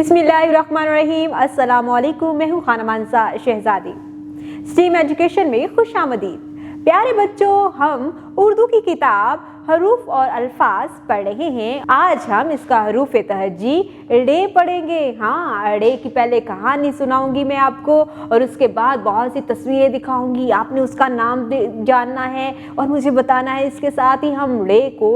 बिस्मिल्लाहिर्रहमानिर्रहीम। अस्सलामुअलैकुम। मैं हूँ खाना मानसा शहजादी। स्टीम एजुकेशन में खुश आमदीद। प्यारे बच्चों, हम उर्दू की किताब हरूफ और अल्फाज पढ़ रहे हैं। आज हम इसका हरूफ तहज्जी ड़े पढ़ेंगे। हाँ, ड़े की पहले कहानी सुनाऊंगी मैं आपको और उसके बाद बहुत सी तस्वीरें दिखाऊंगी। आपने उसका नाम जानना है और मुझे बताना है। इसके साथ ही हम ड़े को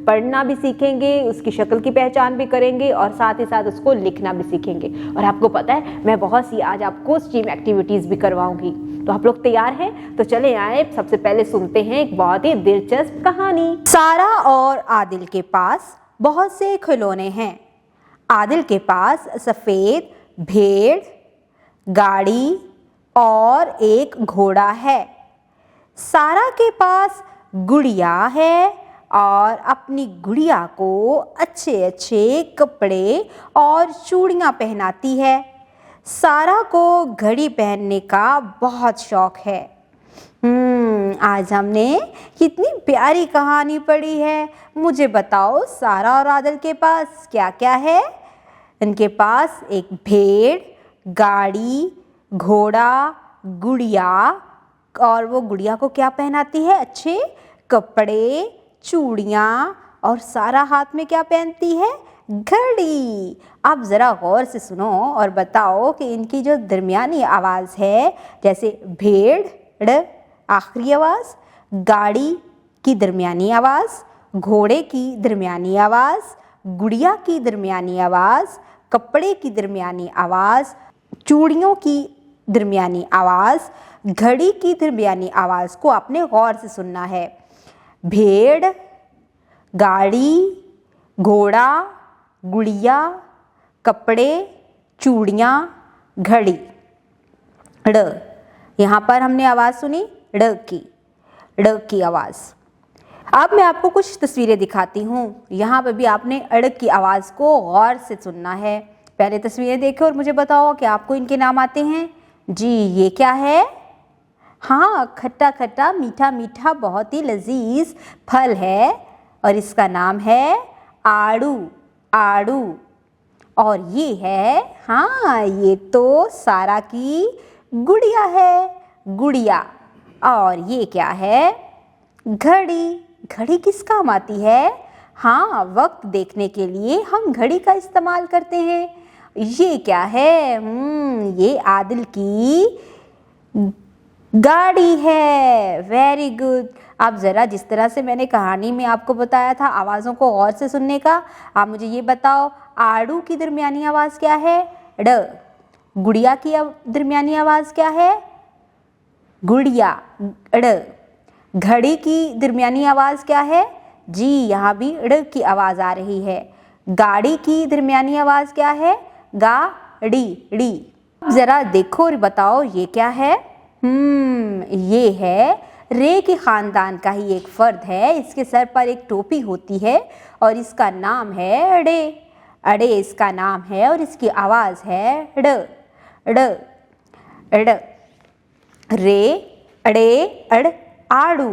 पढ़ना भी सीखेंगे, उसकी शक्ल की पहचान भी करेंगे और साथ ही साथ उसको लिखना भी सीखेंगे। और आपको पता है, मैं बहुत सी आज आपको स्टीम एक्टिविटीज़ भी करवाऊंगी। तो आप लोग तैयार हैं? तो चले आए, सबसे पहले सुनते हैं एक बहुत ही दिलचस्प कहानी। सारा और आदिल के पास बहुत से खिलौने हैं। आदिल के पास सफ़ेद भेड़, गाड़ी और एक घोड़ा है। सारा के पास गुड़िया है और अपनी गुड़िया को अच्छे अच्छे कपड़े और चूड़ियाँ पहनाती है। सारा को घड़ी पहनने का बहुत शौक है। आज हमने कितनी प्यारी कहानी पढ़ी है। मुझे बताओ, सारा और आदिल के पास क्या क्या है? इनके पास एक भेड़, गाड़ी, घोड़ा, गुड़िया, और वो गुड़िया को क्या पहनाती है? अच्छे कपड़े, चूड़ियाँ, और सारा हाथ में क्या पहनती है? घड़ी। आप ज़रा गौर से सुनो और बताओ कि इनकी जो दरमियानी आवाज़ है, जैसे भेड़ आखिरी आवाज़, गाड़ी की दरमियानी आवाज़, घोड़े की दरमियानी आवाज़, गुड़िया की दरमियानी आवाज़, कपड़े की दरमियानी आवाज़, चूड़ियों की दरमियानी आवाज़, घड़ी की दरमियानी आवाज़ को आपने गौर से सुनना है। भेड़, गाड़ी, घोड़ा, गुड़िया, कपड़े, चूड़ियाँ, घड़ी। ड़, यहाँ पर हमने आवाज़ सुनी ड़ की आवाज़। अब मैं आपको कुछ तस्वीरें दिखाती हूँ। यहाँ पर भी आपने अड़ की आवाज़ को गौर से सुनना है। पहले तस्वीरें देखो और मुझे बताओ कि आपको इनके नाम आते हैं। जी, ये क्या है? हाँ, खट्टा खट्टा मीठा मीठा बहुत ही लजीज फल है और इसका नाम है आड़ू। आड़ू। और ये है, हाँ, ये तो सारा की गुड़िया है, गुड़िया। और ये क्या है? घड़ी। घड़ी किस काम आती है? हाँ, वक्त देखने के लिए हम घड़ी का इस्तेमाल करते हैं। ये क्या है? ये आदिल की गाड़ी है। Very good. अब ज़रा जिस तरह से मैंने कहानी में आपको बताया था आवाज़ों को गौर से सुनने का, आप मुझे ये बताओ, आड़ू की दरमियानी आवाज़ क्या है? ड़। गुड़िया की दरमियानी आवाज़ क्या है? गुड़िया, ड़। घड़ी की दरमियानी आवाज़ क्या है? जी, यहाँ भी ड़ की आवाज़ आ रही है। गाड़ी की दरमियानी आवाज़ क्या है? गाड़ी, ड़ी। ज़रा देखो और बताओ, ये क्या है? ये है रे के ख़ानदान का ही एक फ़र्द है। इसके सर पर एक टोपी होती है और इसका नाम है अड़े। अड़े इसका नाम है और इसकी आवाज़ है ड़, ड़, ड़। रे, अड़े, अड़, आड़ू,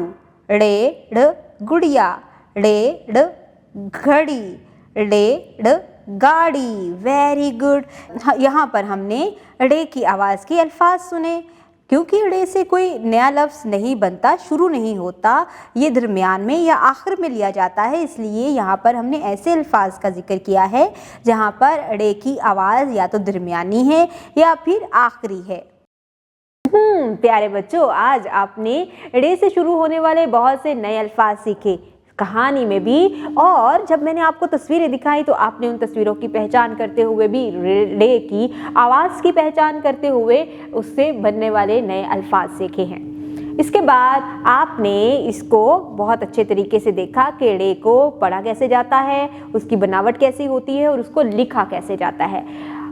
ड़े, ड़, गुड़िया, ड़े, ड़, घड़ी, ड़े, ड़, गाड़ी। Very good. यहाँ पर हमने ड़े की आवाज़ के अल्फाज सुने। क्योंकि ड़े से कोई नया लफ्ज़ नहीं बनता, शुरू नहीं होता, ये दरमियान में या आखिर में लिया जाता है, इसलिए यहाँ पर हमने ऐसे अल्फाज का जिक्र किया है जहाँ पर ड़े की आवाज़ या तो दरमियानी है या फिर आखिरी है। प्यारे बच्चों, आज आपने ड़े से शुरू होने वाले बहुत से नए अल्फाज सीखे कहानी में भी, और जब मैंने आपको तस्वीरें दिखाई तो आपने उन तस्वीरों की पहचान करते हुए भी ड़े की आवाज़ की पहचान करते हुए उससे बनने वाले नए अल्फाज सीखे हैं। इसके बाद आपने इसको बहुत अच्छे तरीके से देखा कि ड़े को पढ़ा कैसे जाता है, उसकी बनावट कैसी होती है और उसको लिखा कैसे जाता है।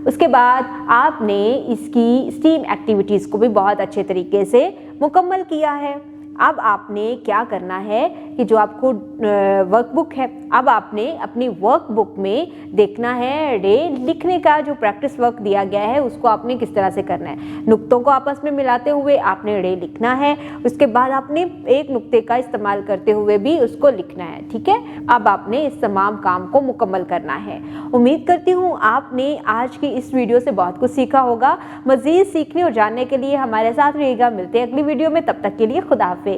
उसके बाद आपने इसकी स्टीम एक्टिविटीज़ को भी बहुत अच्छे तरीके से मुकम्मल किया है। अब आपने क्या करना है कि जो आपको वर्कबुक है, अब आपने अपनी वर्कबुक में देखना है रे लिखने का जो प्रैक्टिस वर्क दिया गया है उसको आपने किस तरह से करना है। नुक्तों को आपस में मिलाते हुए आपने रे लिखना है, उसके बाद आपने एक नुक्ते का इस्तेमाल करते हुए भी उसको लिखना है। ठीक है, अब आपने इस तमाम काम को मुकम्मल करना है। उम्मीद करती हूँ आपने आज की इस वीडियो से बहुत कुछ सीखा होगा। मज़ीद सीखने और जानने के लिए हमारे साथ रहिएगा। मिलते हैं अगली वीडियो में, तब तक के लिए खुदा हाफिज़।